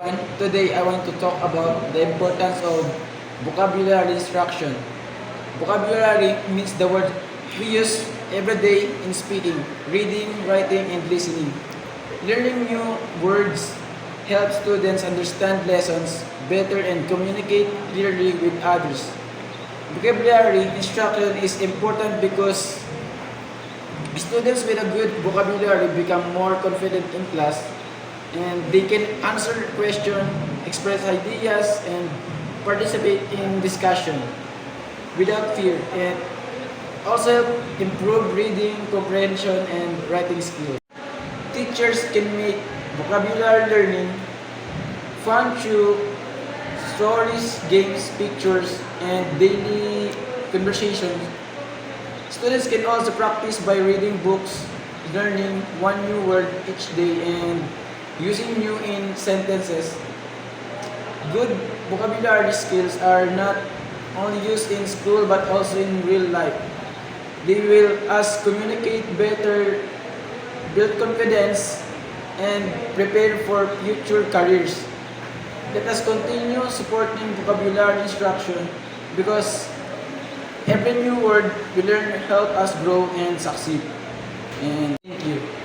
Today I want to talk about the importance of vocabulary instruction. Vocabulary means the word we use every day in speaking, reading, writing, and listening. Learning new words helps students understand lessons better and communicate clearly with others. Vocabulary instruction is important because students with a good vocabulary become more confident in class and they can answer questions, express ideas, and participate in discussion without fear, and also improve reading, comprehension, and writing skills. Teachers can make vocabulary learning fun through stories, games, pictures, and daily conversations. Students can also practice by reading books, learning one new word each day, and using new in sentences. Good vocabulary skills are not only used in school but also in real life. They will us communicate better, build confidence, and prepare for future careers. Let us continue supporting vocabulary instruction because every new word we learn help us grow and succeed. And thank you.